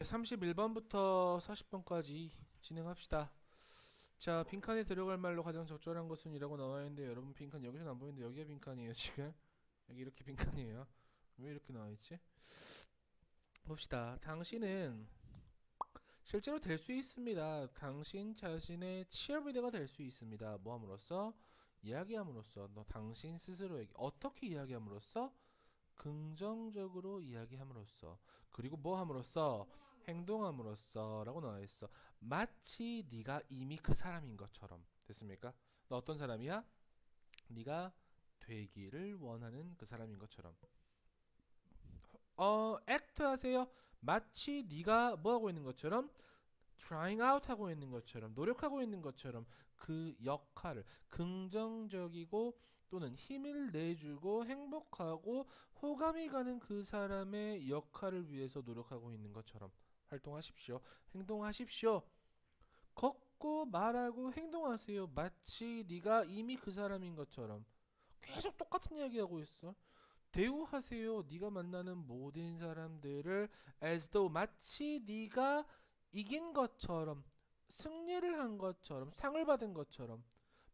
31번부터 40번까지 진행합시다. 자, 빈칸에 들어갈 말로 가장 적절한 것은 이라고 나와 있는데 여러분 빈칸 여기서는 안 보이는데 여기가 빈칸이에요 지금. 여기 이렇게 빈칸이에요. 왜 이렇게 나와 있지? 봅시다. 당신은 실제로 될 수 있습니다. 당신 자신의 치어리더가 될 수 있습니다. 뭐 함으로써? 이야기함으로써. 너 당신 스스로에게 어떻게 이야기함으로써? 긍정적으로 이야기함으로써. 그리고 뭐 함으로써? 행동함으로써 라고 나와 있어. 마치 네가 이미 그 사람인 것처럼. 됐습니까? 너 어떤 사람이야? 네가 되기를 원하는 그 사람인 것처럼. act 하세요. 마치 네가 뭐 하고 있는 것처럼 trying out 하고 있는 것처럼 노력하고 있는 것처럼 그 역할을 긍정적이고 또는 힘을 내주고 행복하고 호감이 가는 그 사람의 역할을 위해서 노력하고 있는 것처럼 활동하십시오. 행동하십시오. 걷고 말하고 행동하세요. 마치 네가 이미 그 사람인 것처럼. 계속 똑같은 이야기하고 있어. 대우하세요. 네가 만나는 모든 사람들을 as though 마치 네가 이긴 것처럼 승리를 한 것처럼 상을 받은 것처럼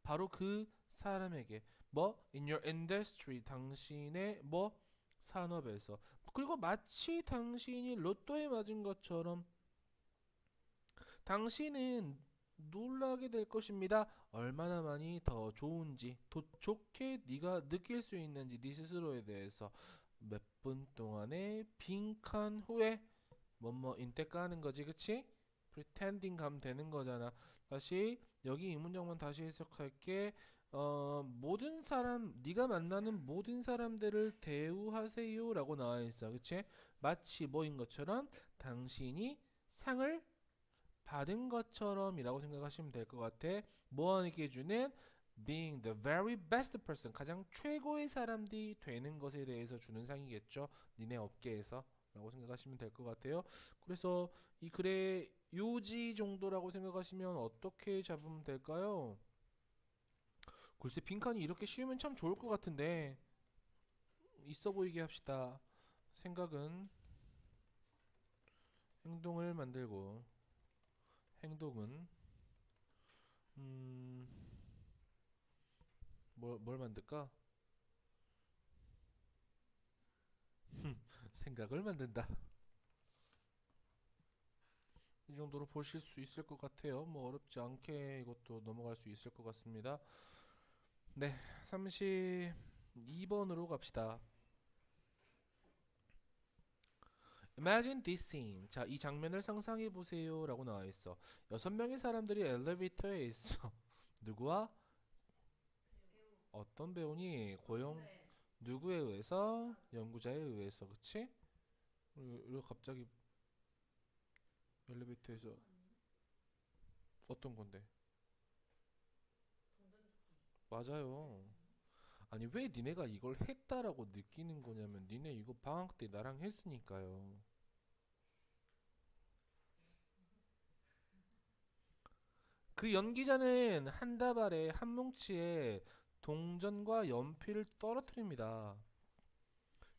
바로 그 사람에게 뭐 in your industry 당신의 뭐 산업에서 그리고 마치 당신이 로또에 맞은 것처럼 당신은 놀라게 될 것입니다. 얼마나 많이 더 좋은지, 더 좋게 네가 느낄 수 있는지 네 스스로에 대해서 몇 분 동안의 빈칸 후에 뭐뭐인 때 까는 거지, 그치? pretending 가면 되는 거잖아. 다시 여기 이 문장만 다시 해석할게. 모든 사람, 네가 만나는 모든 사람들을 대우하세요라고 나와 있어, 그치? 마치 뭐인 것처럼 당신이 상을 받은 것처럼이라고 생각하시면 될 것 같아. 뭐하게 주는 being the very best person 가장 최고의 사람들이 되는 것에 대해서 주는 상이겠죠. 니네 업계에서 라고 생각하시면 될 것 같아요. 그래서 이 글의 요지 정도라고 생각하시면 어떻게 잡으면 될까요? 글쎄 빈칸이 이렇게 쉬우면 참 좋을 것 같은데 있어 보이게 합시다. 생각은 행동을 만들고 행동은 음, 뭘 만들까? 생각을 만든다. 이 정도로 보실 수 있을 것 같아요. 뭐 어렵지 않게 이것도 넘어갈 수 있을 것 같습니다. 네, 32번으로 갑시다. Imagine this scene. 자, 이 장면을 상상해 보세요라고 나와 있어. 6명의 사람들이 엘리베이터에 있어. 누구와? 어떤 배우니? 고용 누구에 의해서? 연구자에 의해서. 그치? 왜 갑자기 엘리베이터에서 어떤 건데? 맞아요. 아니 왜 니네가 이걸 했다라고 느끼는 거냐면 니네 이거 방학 때 나랑 했으니까요. 그 연기자는 한 다발에 한 뭉치에 동전과 연필을 떨어뜨립니다.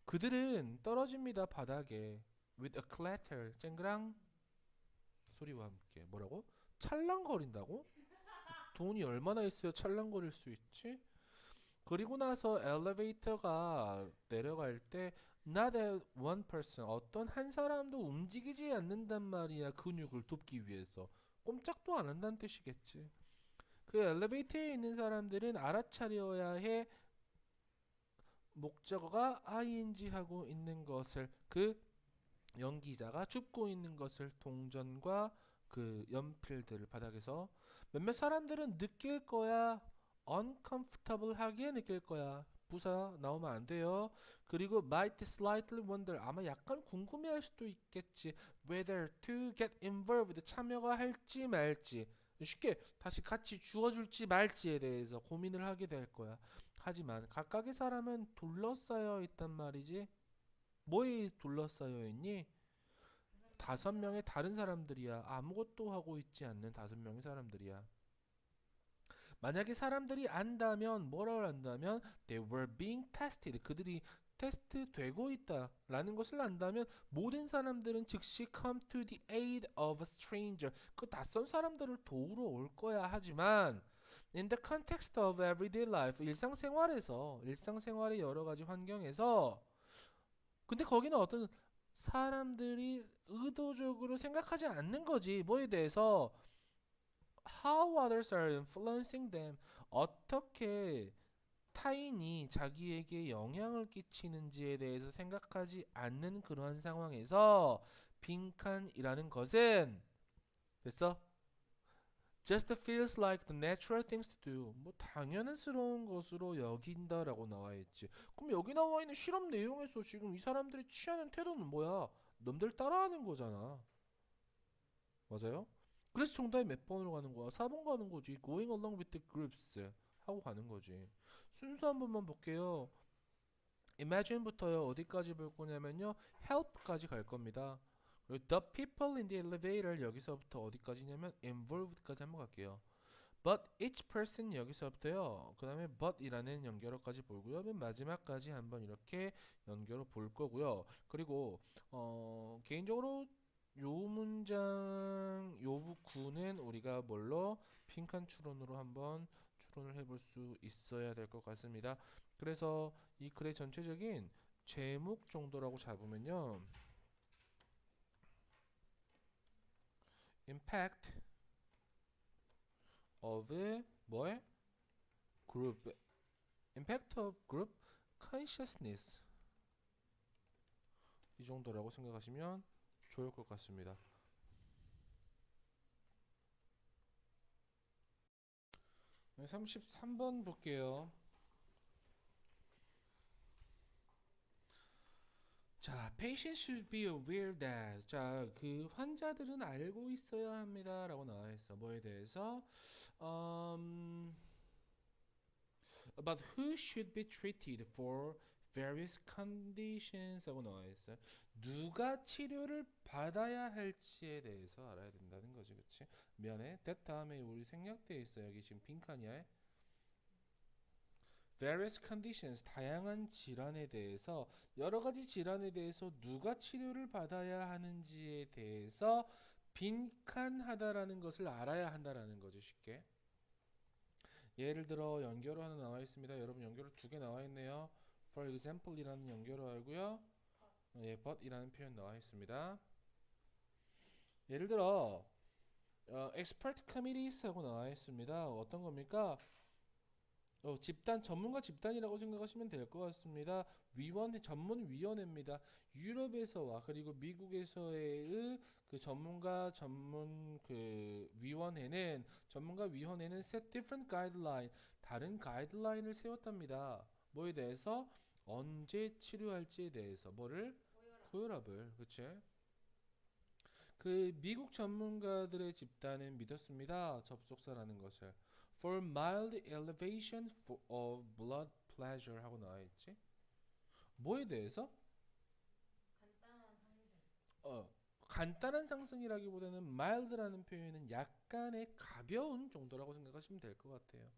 그들은 떨어집니다 바닥에 with a clatter 쨍그랑 소리와 함께 뭐라고? 찰랑거린다고? 돈이 얼마나 있어야 찰랑거릴 수 있지? 그리고 나서 엘리베이터가 내려갈 때 not a one person 어떤 한 사람도 움직이지 않는단 말이야. 근육을 돕기 위해서 꼼짝도 안 한다는 뜻이겠지. 그 엘리베이터에 있는 사람들은 알아차려야 해. 목적어가 ing 하고 있는 것을 그 연기자가 줍고 있는 것을 동전과 그 연필들을 바닥에서 몇몇 사람들은 느낄 거야. uncomfortable 하게 느낄 거야. 부사 나오면 안 돼요. 그리고 might slightly wonder 아마 약간 궁금해할 수도 있겠지. whether to get involved 참여가 할지 말지 쉽게 다시 같이 주어줄지 말지에 대해서 고민을 하게 될 거야. 하지만 각각의 사람은 둘러싸여 있단 말이지. 뭐에 둘러싸여 있니? 5명의 다른 사람들이야. 아무것도 하고 있지 않는 5명의 사람들이야. 만약에 사람들이 안다면 뭐라고 한다면 they were being tested. 그들이 테스트 되고 있다라는 것을 안다면 모든 사람들은 즉시 come to the aid of a stranger. 그 낯선 사람들을 도우러 올 거야. 하지만 in the context of everyday life, 일상생활의 여러 가지 환경에서 근데 거기는 어떤 사람들이 의도적으로 생각하지 않는 거지. 뭐에 대해서 how others are influencing them. 어떻게 타인이 자기에게 영향을 끼치는지에 대해서 생각하지 않는 그러한 상황에서 빈칸이라는 것은 됐어? Just feels like the natural things to do. 뭐 당연스러운 것으로 여긴다라고 나와 있지. 그럼 여기 나와 있는 실험 내용에서 지금 이 사람들이 취하는 태도는 뭐야? 남들 따라하는 거잖아. 맞아요? 그래서 정답이 몇 번으로 가는 거야? 4번 가는 거지. Going along with the groups 하고 가는 거지. 순서 한 번만 볼게요. Imagine부터요. 어디까지 볼 거냐면요. Help까지 갈 겁니다. 그리고 the people in the elevator 여기서부터 어디까지냐면 involved까지 한번 갈게요. But each person 여기서부터요. 그 다음에 but이라는 연결어까지 보고요. 맨 마지막까지 한번 이렇게 연결어 볼 거고요. 그리고 개인적으로 요 문장 요 부구는 우리가 뭘로 빈칸 추론으로 한번 추론을 해볼 수 있어야 될 것 같습니다. 그래서 이 글의 전체적인 제목 정도라고 잡으면요. impact of 뭐에? group impact of group consciousness 이 정도라고 생각하시면 좋을 것 같습니다. 네, 33번 볼게요. 자, patients should be aware that 그 환자들은 알고 있어야 합니다 라고 나와 있어. 뭐에 대해서? About who should be treated for various conditions 하고 나와 있어요. 누가 치료를 받아야 할지에 대해서 알아야 된다는 거지. 그치? 미안해. that 다음에 우리 생략되어 있어. 여기 지금 빈칸이야. various conditions 다양한 질환에 대해서 여러 가지 질환에 대해서 누가 치료를 받아야 하는지에 대해서 빈칸하다라는 것을 알아야 한다라는 거죠. 쉽게. 예를 들어 연결어 하나 나와 있습니다. 여러분 연결어 두 개 나와 있네요. For example 이라는 연결어 알고요. 예, but 이라는 표현 나와 있습니다. 예를 들어 expert committees 하고 나와 있습니다. 어떤 겁니까? 집단 전문가 집단이라고 생각하시면 될 것 같습니다. 위원회 전문 위원회입니다. 유럽에서와 그리고 미국에서의 그 전문가 전문 그 위원회는 전문가 위원회는 set different guideline 다른 가이드라인을 세웠답니다. 뭐에 대해서 언제 치료할지에 대해서 뭐를 고혈압을 그치? 그 미국 전문가들의 집단은 믿었습니다. 접속사라는 것을. For mild elevation of blood pressure 하고 나와 있지. 뭐에 대해서? 간단한 상승이라기보다는 mild라는 표현은 약간의 가벼운 정도라고 생각하시면 될 것 같아요.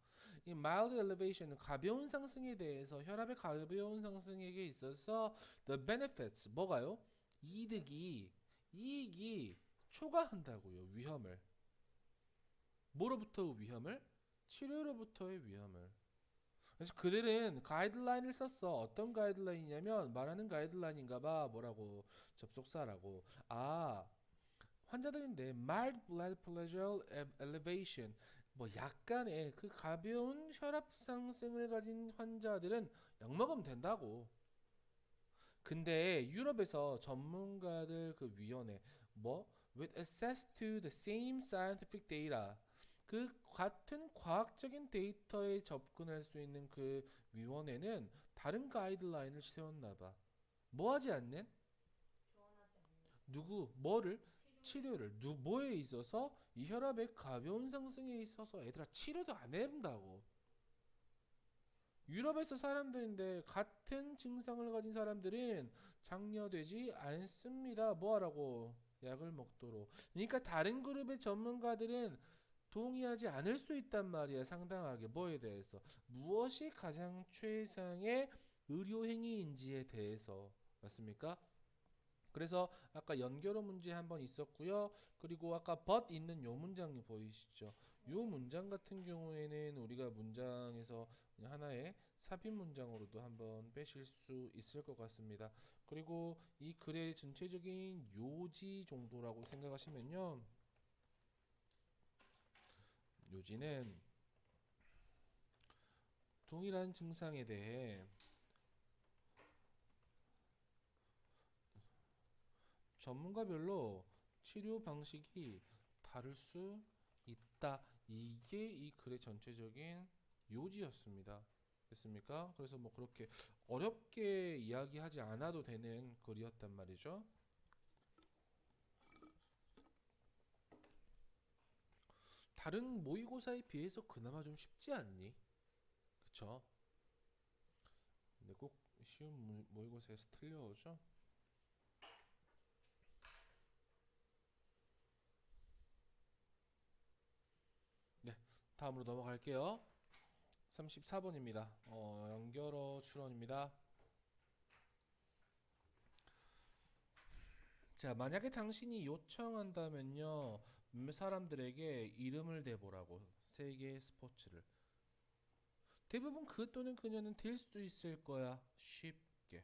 이 mild elevation은 가벼운 상승에 대해서 혈압의 가벼운 상승에게 있어서 the benefits 뭐가요? 이익이 초과한다고요. 위험을. 뭐로부터 위험을? 치료로부터의 위험을. 그래서 그들은 가이드라인을 썼어. 어떤 가이드라인이냐면 말하는 가이드라인인가봐. 뭐라고? 접속사라고. 환자들인데 mild blood pressure elevation 뭐 약간의 그 가벼운 혈압 상승을 가진 환자들은 약 먹으면 된다고. 근데 유럽에서 전문가들 그 위원회 뭐 with access to the same scientific data 그 같은 과학적인 데이터에 접근할 수 있는 그 위원회는 다른 가이드라인을 세웠나봐. 뭐 하지 않는? 누구? 뭐를? 치료를. 뭐에 있어서? 이 혈압의 가벼운 상승에 있어서 얘들아 치료도 안 해본다고. 유럽에서 사람들인데 같은 증상을 가진 사람들은 장려되지 않습니다. 뭐하라고? 약을 먹도록. 그러니까 다른 그룹의 전문가들은 동의하지 않을 수 있단 말이야. 상당하게 뭐에 대해서 무엇이 가장 최상의 의료 행위인지에 대해서 맞습니까? 그래서 아까 연결어 문제 한번 있었고요. 그리고 아까 but 있는 요 문장이 보이시죠? 요 문장 같은 경우에는 우리가 문장에서 그냥 하나의 삽입 문장으로도 한번 빼실 수 있을 것 같습니다. 그리고 이 글의 전체적인 요지 정도라고 생각하시면요. 요지는 동일한 증상에 대해 전문가별로 치료 방식이 다를 수 있다. 이게 이 글의 전체적인 요지였습니다. 됐습니까? 그래서 뭐 그렇게 어렵게 이야기하지 않아도 되는 글이었단 말이죠. 다른 모의고사에 비해서 그나마 좀 쉽지 않니? 그쵸? 근데 꼭 쉬운 모의고사에서 틀려오죠? 네, 다음으로 넘어갈게요. 34번입니다. 연결어 추론입니다. 자, 만약에 당신이 요청한다면요, 사람들에게 이름을 대보라고, 세계 스포츠를. 대부분 그 또는 그녀는 될 수도 있을 거야. 쉽게.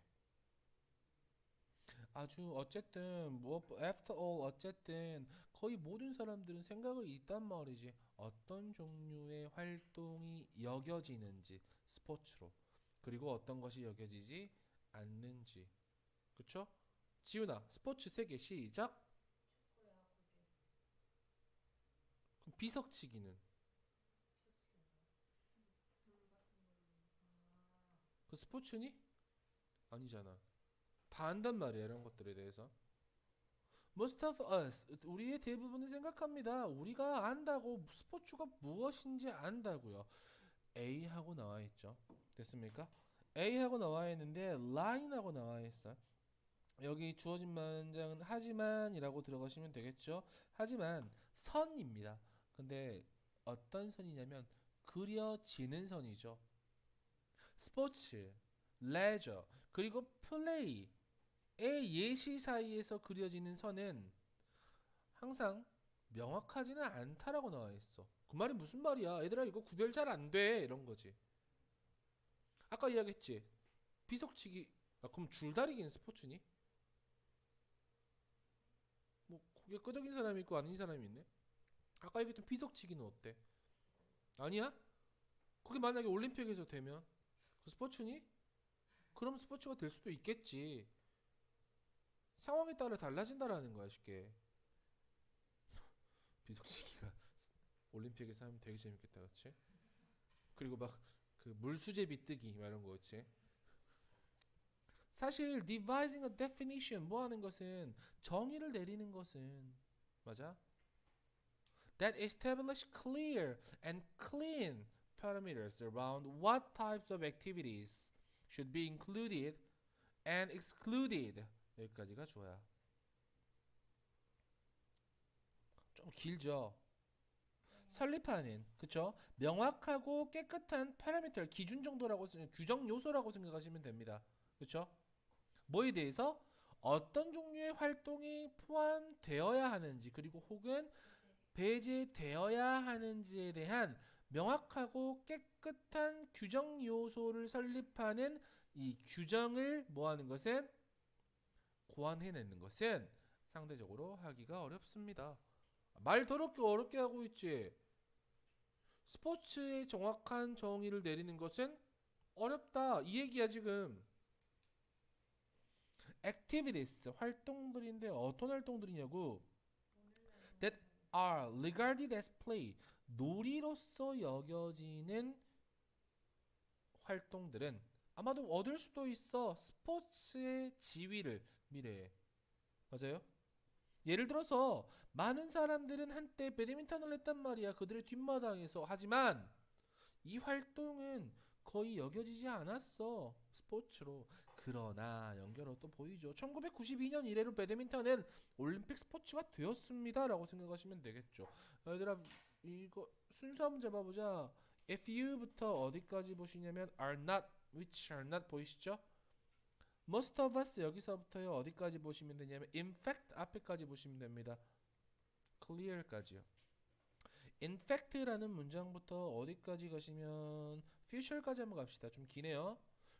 아주 어쨌든 뭐 after all 어쨌든 거의 모든 사람들은 생각을 있단 말이지. 어떤 종류의 활동이 여겨지는지 스포츠로. 그리고 어떤 것이 여겨지지 않는지. 그쵸? 지훈아, 스포츠 세 개 시작. 그럼 비석치기는 그 스포츠니? 아니잖아. 다 안단 말이야 이런 것들에 대해서. Most of us, 우리의 대부분은 생각합니다. 우리가 안다고 스포츠가 무엇인지 안다고요. A하고 나와 있죠. 됐습니까? A하고 나와 있는데 line하고 나와 있어. 여기 주어진 문장은 하지만이라고 들어가시면 되겠죠. 하지만 선입니다. 근데 어떤 선이냐면 그려지는 선이죠. 스포츠, 레저, 그리고 플레이의 예시 사이에서 그려지는 선은 항상 명확하지는 않다라고 나와 있어. 그 말이 무슨 말이야? 얘들아 이거 구별 잘 안 돼. 이런 거지. 아까 이야기했지. 비석치기. 아, 그럼 줄다리기는 스포츠니? 뭐 고개 끄덕인 사람이 있고 아닌 사람이 있네. 아까 얘기했던 비석치기는 어때? 아니야? 그게 만약에 올림픽에서 되면 그 스포츠니? 그럼 스포츠가 될 수도 있겠지. 상황에 따라 달라진다라는 거야 쉽게. 비석치기가 올림픽에서 하면 되게 재밌겠다, 그렇지? 그리고 막 그 물수제비 뜨기 막 이런 거, 그렇지? 사실 devising a definition 뭐 하는 것은 정의를 내리는 것은 맞아? That establish clear and clean parameters around what types of activities should be included and excluded. 여기까지가 주어야. 좀 길죠? 설립하는, 그쵸? 명확하고 깨끗한 파라미터, 기준 정도라고, 규정 요소라고 생각하시면 됩니다. 그쵸? 뭐에 대해서? 어떤 종류의 활동이 포함되어야 하는지, 그리고 혹은 배제되어야 하는지에 대한 명확하고 깨끗한 규정 요소를 설립하는 이 규정을 뭐 하는 것은 고안해내는 것은 상대적으로 하기가 어렵습니다. 말 더럽게 어렵게 하고 있지. 스포츠의 정확한 정의를 내리는 것은 어렵다. 이 얘기야 지금. activities 활동들인데 어떤 활동들이냐고. that are regarded as play 놀이로서 여겨지는 활동들은 아마도 얻을 수도 있어. 스포츠의 지위를 미래에. 맞아요? 예를 들어서 많은 사람들은 한때 배드민턴을 했단 말이야. 그들의 뒷마당에서. 하지만 이 활동은 거의 여겨지지 않았어. 스포츠로. 그러나 연결어 또 보이죠. 1992년 이래로 배드민턴은 올림픽 스포츠가 되었습니다. 라고 생각하시면 되겠죠. 얘들아 이거 순서 한번 잡아보자. FU부터 어디까지 보시냐면 are not which are not 보이시죠? most of us 여기서부터요 어디까지 보시면 되냐면 in fact 앞에까지 보시면 됩니다. clear까지요. in fact라는 문장부터 어디까지 가시면 future까지 한번 갑시다. 좀 기네요.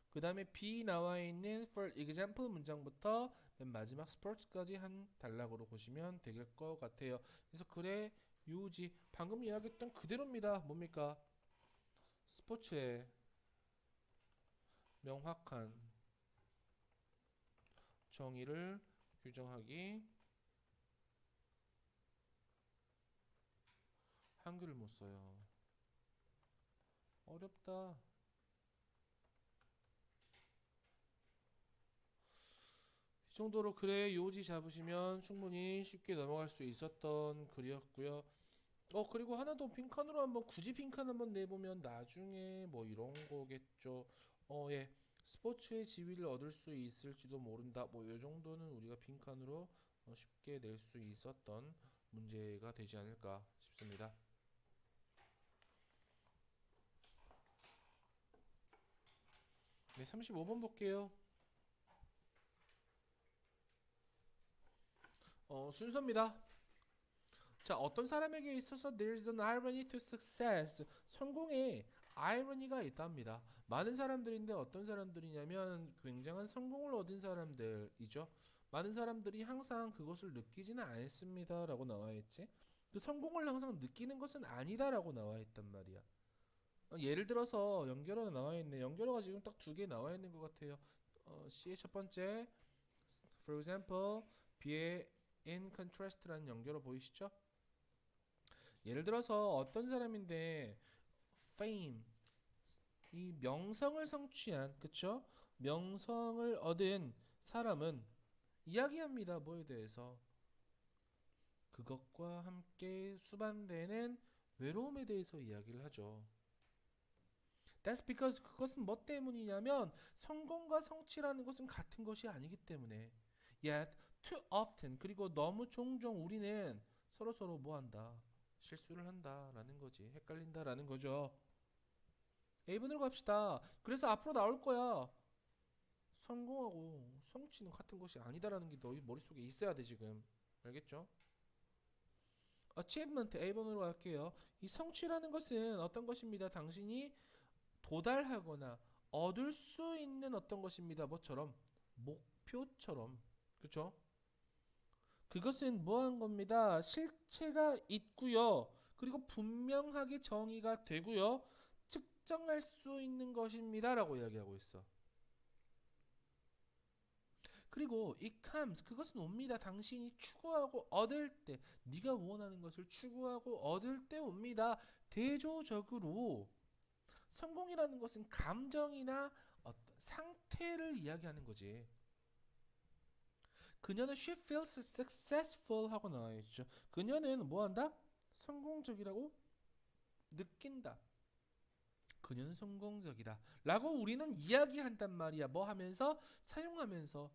그 다음에 B 나와 있는 for example 문장부터 맨 마지막 sports까지 한 단락으로 보시면 될 것 같아요. 그래서 그래 요지 방금 이야기했던 그대로입니다. 뭡니까? 스포츠의 명확한 정의를 규정하기. 한글을 못 써요. 어렵다. 이 정도로 그래 요지 잡으시면 충분히 쉽게 넘어갈 수 있었던 글이었고요. 그리고 하나 더 빈칸으로 한번 굳이 빈칸 한번 내보면 나중에 뭐 이런 거겠죠. 예. 스포츠의 지위를 얻을 수 있을지도 모른다. 뭐 이 정도는 우리가 빈칸으로 쉽게 낼 수 있었던 문제가 되지 않을까 싶습니다. 네, 35번 볼게요. 순서입니다. 자, 어떤 사람에게 있어서 there's an irony to success. 성공에 아이러니가 있답니다. 많은 사람들인데 어떤 사람들이냐면 굉장한 성공을 얻은 사람들이죠. 많은 사람들이 항상 그것을 느끼지는 않습니다. 라고 나와 있지. 그 성공을 항상 느끼는 것은 아니다. 라고 나와 있단 말이야. 예를 들어서 연결어가 나와 있네. 연결어가 지금 딱 두 개 나와 있는 것 같아요. C의 첫 번째, for example, B의 in contrast라는 연결어 보이시죠? 예를 들어서 어떤 사람인데 fame, 이 명성을 성취한, 그쵸? 명성을 얻은 사람은 이야기합니다. 뭐에 대해서? 그것과 함께 수반되는 외로움에 대해서 이야기를 하죠. That's because 그것은 뭐 때문이냐면 성공과 성취라는 것은 같은 것이 아니기 때문에. Yet too often 그리고 너무 종종 우리는 서로 뭐한다? 실수를 한다라는 거지. 헷갈린다라는 거죠. A번으로 갑시다. 그래서 앞으로 나올 거야. 성공하고 성취는 같은 것이 아니다라는 게 너희 머릿속에 있어야 돼 지금. 알겠죠? achievement A번으로 갈게요. 이 성취라는 것은 어떤 것입니다. 당신이 도달하거나 얻을 수 있는 어떤 것입니다. 뭐처럼? 목표처럼. 그쵸? 그것은 뭐한 겁니다. 실체가 있고요. 그리고 분명하게 정의가 되고요. 측정할 수 있는 것입니다. 라고 이야기하고 있어. 그리고 it comes 그것은 옵니다. 당신이 추구하고 얻을 때 네가 원하는 것을 추구하고 얻을 때 옵니다. 대조적으로 성공이라는 것은 감정이나 어떤 상태를 이야기하는 거지. 그녀는 she feels successful 하고 나와 있죠. 그녀는 뭐한다? 성공적이라고 느낀다. 그녀는 성공적이다 라고 우리는 이야기한단 말이야. 뭐 하면서? 사용하면서.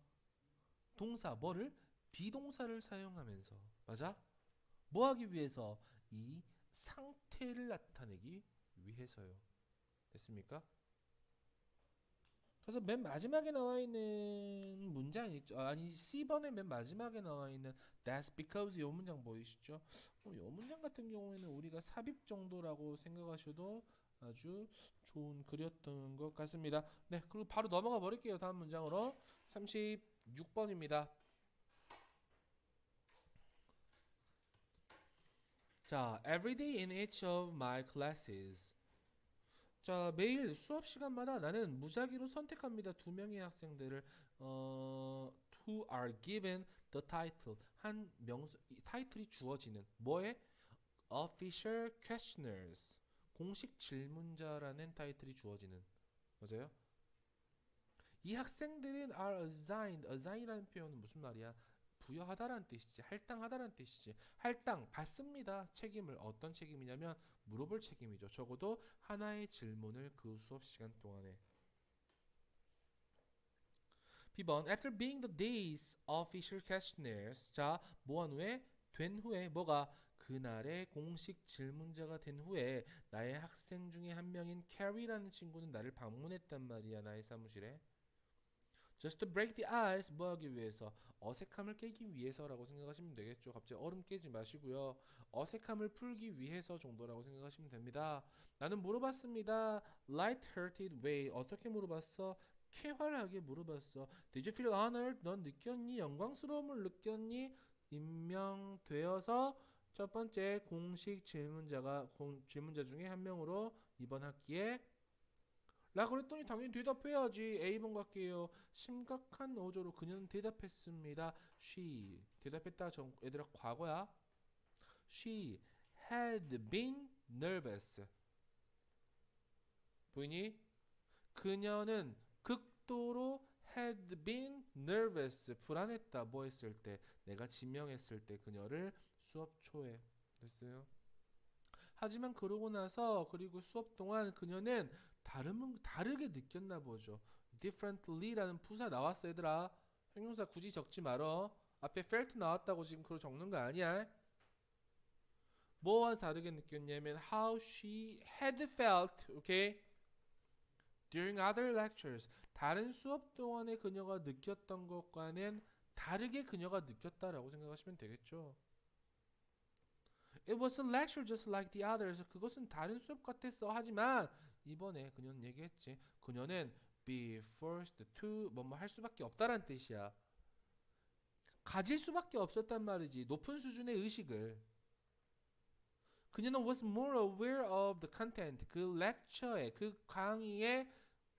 동사 뭐를? 비동사를 사용하면서. 맞아? 뭐 하기 위해서? 이 상태를 나타내기 위해서요. 됐습니까? 그래서 맨 마지막에 나와 있는 문장 있죠. 아니 C번의 맨 마지막에 나와 있는 That's because 이 문장 보이시죠? 이 문장 같은 경우에는 우리가 삽입 정도라고 생각하셔도 아주 좋은 글이었던 것 같습니다. 네, 그리고 바로 넘어가 버릴게요. 다음 문장으로 36번입니다. 자, every day in each of my classes. 자, 매일 수업 시간마다 나는 무작위로 선택합니다. 두 명의 학생들을 who are given the title 한 명수 타이틀이 주어지는 뭐에? official questioners 공식 질문자라는 타이틀이 주어지는 맞아요? 이 학생들은 are assign이라는 표현은 무슨 말이야? 부여하다라는 뜻이지. 할당하다라는 뜻이지. 할당 받습니다. 책임을 어떤 책임이냐면 물어볼 책임이죠. 적어도 하나의 질문을 그 수업 시간 동안에. B번 After being the day's official questionnaires 자, 뭐한 후에? 된 후에 뭐가? 그날의 공식 질문자가 된 후에 나의 학생 중에 한 명인 캐리라는 친구는 나를 방문했단 말이야. 나의 사무실에. Just to break the ice. 뭐 하기 위해서? 어색함을 깨기 위해서라고 생각하시면 되겠죠. 갑자기 얼음 깨지 마시고요. 어색함을 풀기 위해서 정도라고 생각하시면 됩니다. 나는 물어봤습니다. Light-hearted way. 어떻게 물어봤어? 쾌활하게 물어봤어. Did you feel honored? 넌 느꼈니? 영광스러움을 느꼈니? 임명되어서 첫 번째 공식 질문자 중에 한 명으로 이번 학기에 라 그랬더니 당연히 대답해야지. A번 갈게요. 심각한 어조로 그녀는 대답했습니다. She 대답했다. 얘들아 과거야. She had been nervous. 보이니? 그녀는 극도로 had been nervous. 불안했다. 뭐 했을 때? 내가 지명했을 때 그녀를 수업 초에. 됐어요? 하지만 그러고 나서 그리고 수업 동안 그녀는 다르게 느꼈나 보죠. differently라는 부사 나왔어 얘들아. 형용사 굳이 적지 말어. 앞에 felt 나왔다고 지금 그걸 적는 거 아니야. 뭐와 다르게 느꼈냐면 how she had felt, okay? during other lectures. 다른 수업 동안에 그녀가 느꼈던 것과는 다르게 그녀가 느꼈다라고 생각하시면 되겠죠. It was a lecture just like the others. 그것은 다른 수업 같았어. 하지만 이번에 그녀는 얘기했지. 그녀는 be forced to 뭐뭐 할 수밖에 없다란 뜻이야. 가질 수밖에 없었단 말이지. 높은 수준의 의식을. 그녀는 was more aware of the content. 그 lecture의 그 강의의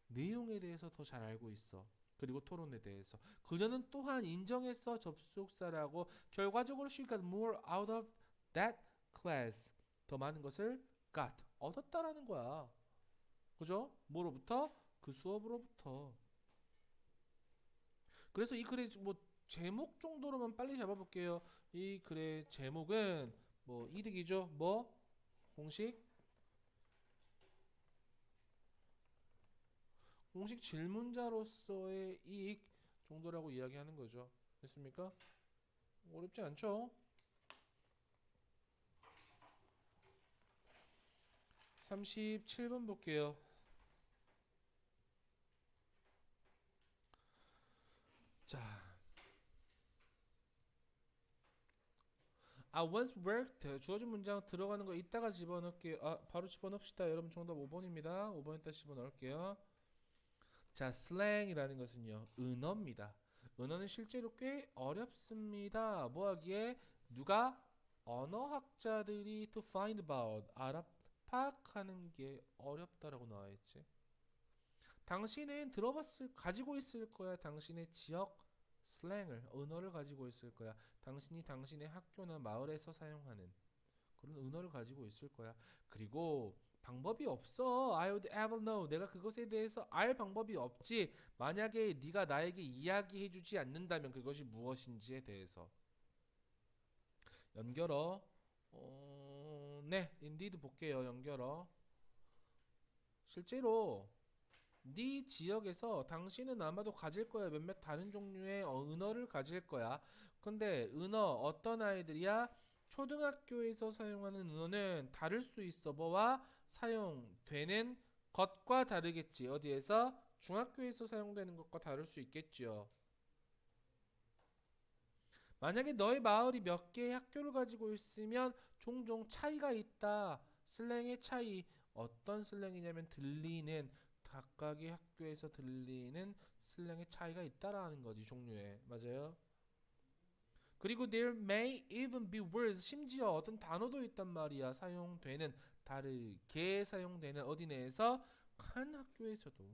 내용에 대해서 더 잘 알고 있어. 그리고 토론에 대해서. 그녀는 또한 인정했어. 접속사라고. 결과적으로 she got more out of that class. 더 많은 것을 got. 얻었다라는 거야. 그죠? 뭐로부터? 그 수업으로부터. 그래서 이 글의 뭐 제목 정도로만 빨리 잡아볼게요. 이 글의 제목은 뭐 이득이죠. 뭐 공식 질문자로서의 이익 정도라고 이야기하는 거죠. 됐습니까? 어렵지 않죠? 37번 볼게요. 자, I once worked. 주어진 문장 들어가는 거 이따가 집어넣을게요. 바로 집어넣읍시다. 여러분 정답 5번입니다. 5번에다 집어넣을게요. 자, 슬랭이라는 것은요, 은어입니다. 은어는 실제로 꽤 어렵습니다. 뭐 하기에? 누가? 언어학자들이 to find about, 파악하는 게 어렵다라고 나와있지. 당신은 가지고 있을 거야. 당신의 지역 슬랭을, 언어를 가지고 있을 거야. 당신이 당신의 학교나 마을에서 사용하는 그런 언어를 가지고 있을 거야. 그리고 방법이 없어. I would ever know. 내가 그것에 대해서 알 방법이 없지. 만약에 네가 나에게 이야기해주지 않는다면 그것이 무엇인지에 대해서. 연결어. 네, indeed 볼게요. 연결어. 실제로 네 지역에서 당신은 아마도 가질 거야. 몇몇 다른 종류의 은어를 가질 거야. 근데 어떤 아이들이야? 초등학교에서 사용하는 은어는 다를 수 있어. 뭐와 사용되는 것과 다르겠지. 어디에서? 중학교에서 사용되는 것과 다를 수 있겠지요. 만약에 너의 마을이 몇 개의 학교를 가지고 있으면 종종 차이가 있다. 슬랭의 차이. 어떤 슬랭이냐면 들리는 각각의 학교에서 들리는 슬랭의 차이가 있다라는 거지. 종류에. 맞아요? 그리고 there may even be words. 심지어 어떤 단어도 있단 말이야. 사용되는 다르게 사용되는 어디 내에서? 한 학교에서도.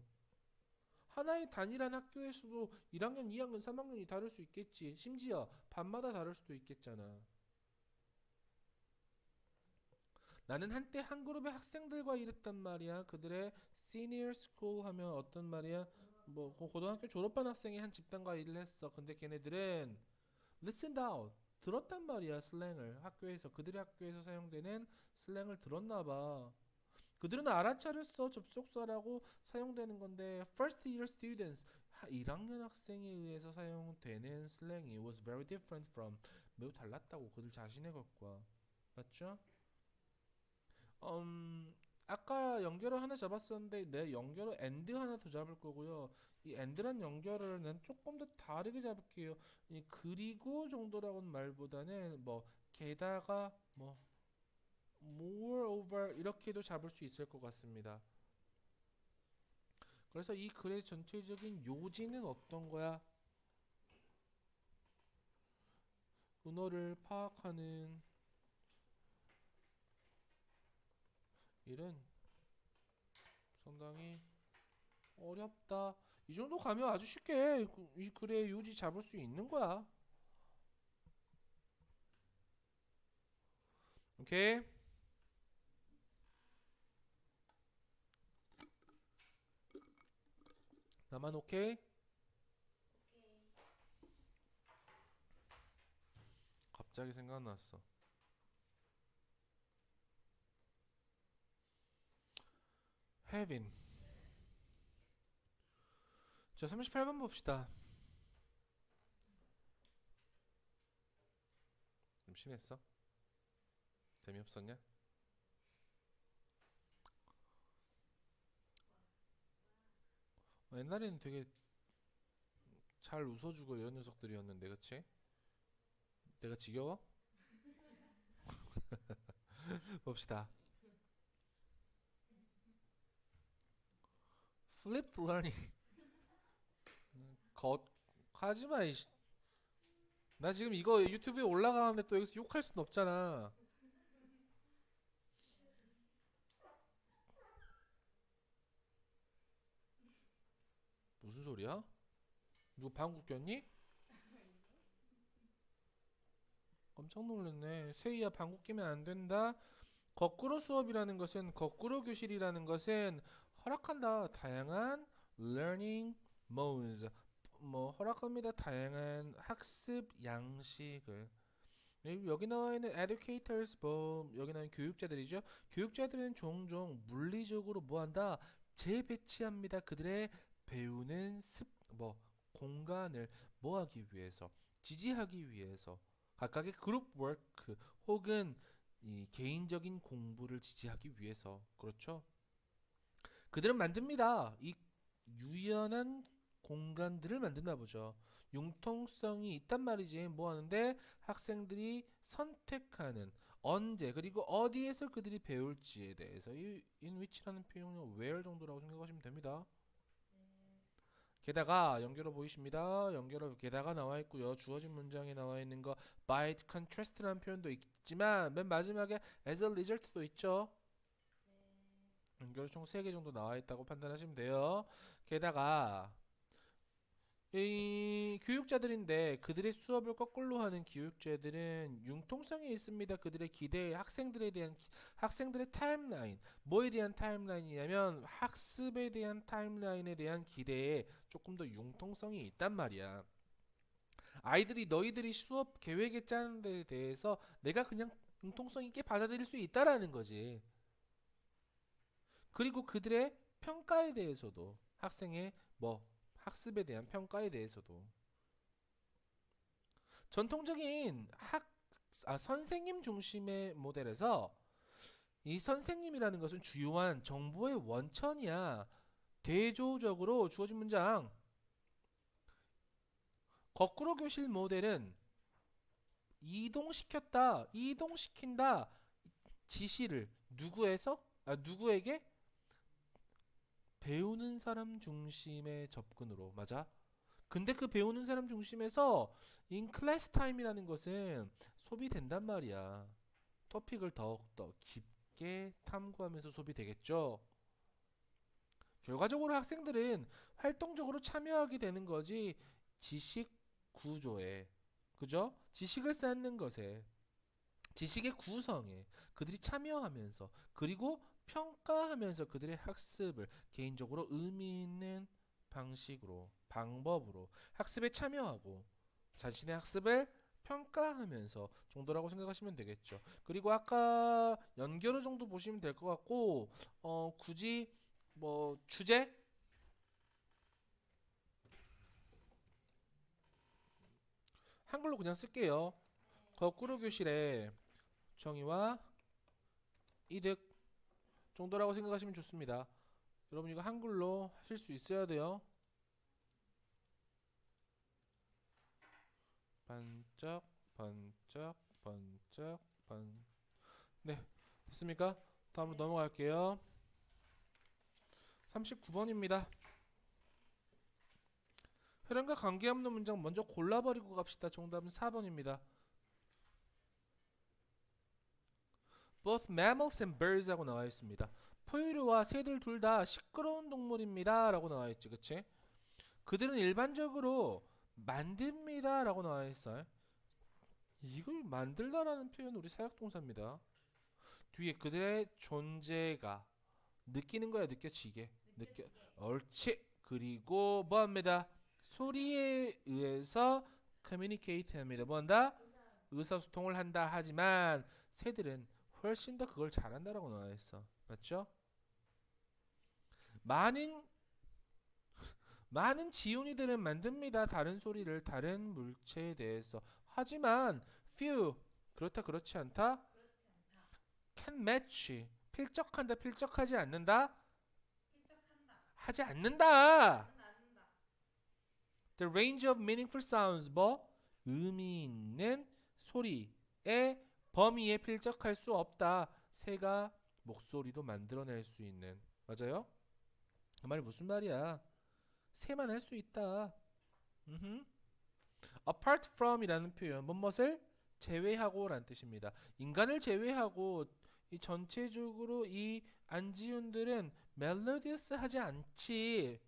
하나의 단일한 학교에서도 1학년, 2학년, 3학년이 다를 수 있겠지. 심지어 반마다 다를 수도 있겠잖아. 나는 한때 한 그룹의 학생들과 일했단 말이야. 그들의 senior school 하면 어떤 말이야? 뭐 고등학교 졸업한 학생이 한 집단과 일을 했어. 근데 걔네들은 listened out. 들었단 말이야. 슬랭을 학교에서 그들의 학교에서 사용되는 슬랭을 들었나 봐. 그들은 알아차렸어. 접속사라고 사용되는 건데 first year students 1학년 학생에 의해서 사용되는 슬랭이 was very different from 매우 달랐다고 그들 자신의 것과. 맞죠? 아까 연결어 하나 잡았었는데 내 연결어 and 하나 더 잡을 거고요. 이 and란 연결어는 조금 더 다르게 잡을게요. 이 그리고 정도라고는 말보다는 뭐 게다가 뭐 moreover 이렇게도 잡을 수 있을 것 같습니다. 그래서 이 글의 전체적인 요지는 어떤 거야? 은어를 파악하는 일은 상당히 어렵다. 이 정도 가면 아주 쉽게 이 글의 요지 잡을 수 있는 거야. 오케이? 나만 오케이? 갑자기 생각났어. having. 자, 38번 봅시다. 좀 심했어? 재미없었냐? 옛날에는 되게 잘 웃어주고 이런 녀석들이었는데, 그치? 내가 지겨워? 봅시다. flipped learning. 거 하지마 이씨. 나 지금 이거 유튜브에 올라가는데 또 여기서 욕할 순 없잖아. 무슨 소리야? 누구 방구 꼈니? 깜짝 놀랐네. 세이야 방구 끼면 안 된다. 거꾸로 수업이라는 것은 거꾸로 교실이라는 것은 허락한다. 다양한 learning modes. 뭐 허락합니다. 다양한 학습 양식을. 여기 나와 있는 educators, 뭐 여기 나와 있는 교육자들이죠. 교육자들은 종종 물리적으로 뭐한다? 재배치합니다. 그들의 배우는 뭐 공간을 뭐하기 위해서, 지지하기 위해서 각각의 그룹 워크 혹은 이 개인적인 공부를 지지하기 위해서 그렇죠. 그들은 만듭니다. 이 유연한 공간들을 만든다 보죠. 융통성이 있단 말이지. 뭐 하는데 학생들이 선택하는 언제 그리고 어디에서 그들이 배울지에 대해서 이 in which라는 표현은 where 정도라고 생각하시면 됩니다. 게다가 연결어 보이십니다. 연결어 게다가 나와 있고요. 주어진 문장에 나와 있는 거 by contrast라는 표현도 있지만 맨 마지막에 as a result도 있죠. 연결어 총 3개 정도 나와 있다고 판단하시면 돼요. 게다가 이 교육자들인데 그들의 수업을 거꾸로 하는 교육자들은 융통성이 있습니다. 그들의 기대, 학생들에 대한 학생들의 타임라인, 뭐에 대한 타임라인이냐면 학습에 대한 타임라인에 대한 기대에 조금 더 융통성이 있단 말이야. 아이들이 너희들이 수업 계획에 짜는 데 대해서 내가 그냥 융통성 있게 받아들일 수 있다라는 거지. 그리고 그들의 평가에 대해서도 학생의 뭐 학습에 대한 평가에 대해서도 전통적인 선생님 중심의 모델에서 이 선생님이라는 것은 주요한 정보의 원천이야. 대조적으로 주어진 문장 거꾸로 교실 모델은 이동시켰다, 이동시킨다 지시를 누구에게? 배우는 사람 중심의 접근으로. 맞아? 근데 그 배우는 사람 중심에서 in class time이라는 것은 소비된단 말이야. 토픽을 더욱더 깊게 탐구하면서 소비되겠죠. 결과적으로 학생들은 활동적으로 참여하게 되는 거지 지식 구조에, 그죠? 지식을 쌓는 것에, 지식의 구성에 그들이 참여하면서 그리고 평가하면서 그들의 학습을 개인적으로 의미 있는 방식으로, 방법으로 학습에 참여하고 자신의 학습을 평가하면서 정도라고 생각하시면 되겠죠. 그리고 아까 연결어 정도 보시면 될 것 같고, 굳이 뭐 주제 한글로 그냥 쓸게요. 거꾸로 교실에 정의와 이득 정도라고 생각하시면 좋습니다. 여러분 이거 한글로 하실 수 있어야 돼요. 반짝 반짝 반짝 반. 네, 됐습니까? 다음으로 넘어갈게요. 39번입니다. 흐름과 관계없는 문장 먼저 골라버리고 갑시다. 정답은 4번입니다. Both mammals and birds 하고 나와 있습니다. 포유류와 새들 둘 다 시끄러운 동물입니다 라고 나와 있지, 그치? 그들은 일반적으로 만듭니다 라고 나와 있어요. 이걸 만들다라는 표현은 우리 사역동사입니다. 뒤에 그들의 존재가 느끼는 거야, 느껴지게. 옳지. 그리고 뭐합니다? 소리에 의해서 communicate 합니다. 뭐한다? 의사소통을 한다. 하지만 새들은 훨씬 더 그걸 잘한다라고 나와 있어. 맞죠? 많은 지훈이들은 만듭니다. 다른 소리를 다른 물체에 대해서. 하지만 few 그렇다 그렇지 않다. can match 필적한다 필적하지 않는다. 하지 않는다. The range of meaningful sounds 뭐 의미 있는 소리의 범위에 필적할 수 없다. 새가 목소리로 만들어낼 수 있는. 맞아요? 그 말이 무슨 말이야? 새만 할 수 있다. Apart from이라는 표현 무엇을 제외하고 라는 뜻입니다. 인간을 제외하고 이 전체적으로 이 안지훈들은 멜로디어스 하지 않지.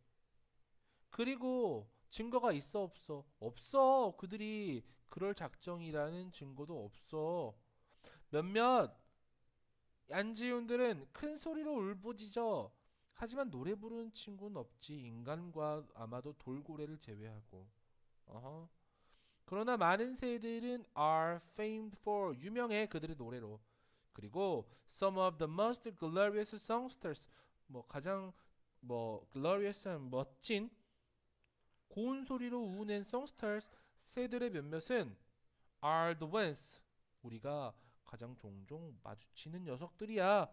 그리고 증거가 있어 없어? 없어. 그들이 그럴 작정이라는 증거도 없어. 몇몇 안지훈들은 큰 소리로 울부짖어. 하지만 노래 부르는 친구는 없지. 인간과 아마도 돌고래를 제외하고. 어허. 그러나 많은 새들은 are famed for 유명해 그들의 노래로. 그리고 some of the most glorious songsters 가장 glorious한 멋진 고운 소리로 우는 songsters 새들의 몇몇은 are the ones 우리가 가장 종종 마주치는 녀석들이야.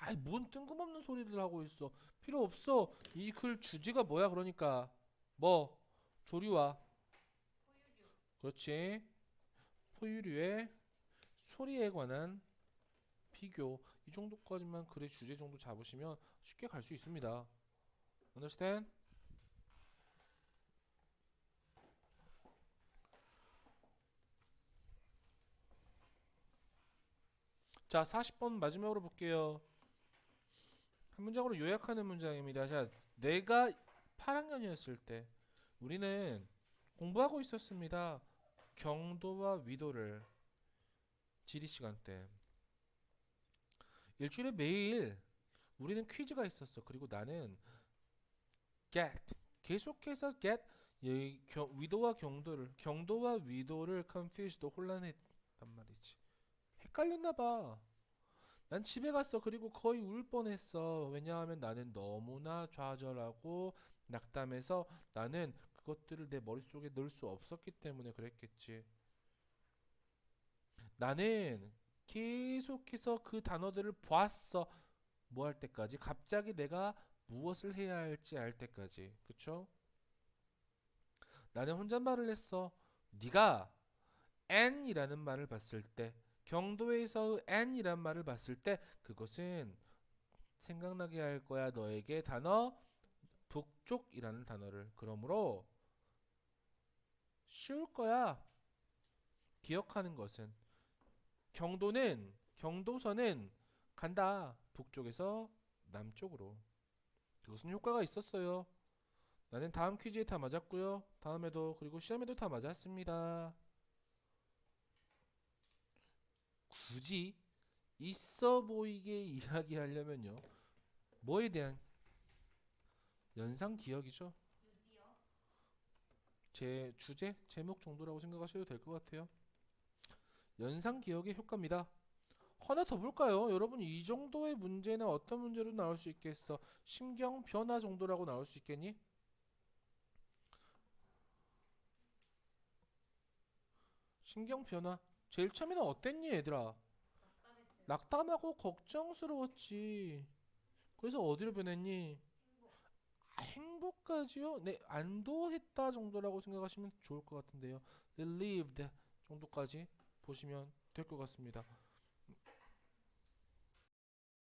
아이 뭔 뜬금없는 소리들 하고 있어. 필요 없어. 이 글 주제가 뭐야? 그러니까 조류와 그렇지 포유류의 소리에 관한 비교. 이 정도까지만 글의 주제 정도 잡으시면 쉽게 갈 수 있습니다. Understand? 자 40번 마지막으로 볼게요. 한 문장으로 요약하는 문장입니다. 자, 내가 8학년이었을 때 우리는 공부하고 있었습니다. 경도와 위도를 지리 시간 때 일주일에 매일 우리는 퀴즈가 있었어. 그리고 나는 계속해서 경도와 위도를 confused 혼란했단 말이지. 헷갈렸나봐. 난 집에 갔어. 그리고 거의 울 뻔했어. 왜냐하면 나는 너무나 좌절하고 낙담해서 나는 그것들을 내 머릿속에 넣을 수 없었기 때문에 그랬겠지. 나는 계속해서 그 단어들을 보았어. 뭐 할 때까지? 갑자기 내가 무엇을 해야 할지 알 때까지. 그쵸? 나는 혼잣말을 했어. 네가 N이라는 말을 봤을 때 경도에서 N이란 말을 봤을 때 그것은 생각나게 할 거야. 너에게 단어 북쪽이라는 단어를. 그러므로 쉬울 거야. 기억하는 것은 경도선은 간다. 북쪽에서 남쪽으로. 그것은 효과가 있었어요. 나는 다음 퀴즈에 다 맞았고요. 다음에도 그리고 시험에도 다 맞았습니다. 굳이 있어 보이게 이야기하려면요. 뭐에 대한 연상 기억이죠. 제 주제, 제목 정도라고 생각하셔도 될 것 같아요. 연상 기억의 효과입니다. 하나 더 볼까요? 여러분 이 정도의 문제는 어떤 문제로 나올 수 있겠어? 심경 변화 정도라고 나올 수 있겠니? 심경 변화. 제일 처음에는 어땠니, 얘들아? 낙담했어요. 낙담하고 걱정스러웠지. 그래서 어디로 변했니? 행복. 아, 행복까지요? 네, 안도했다 정도라고 생각하시면 좋을 것 같은데요. relieved 정도까지 보시면 될 것 같습니다.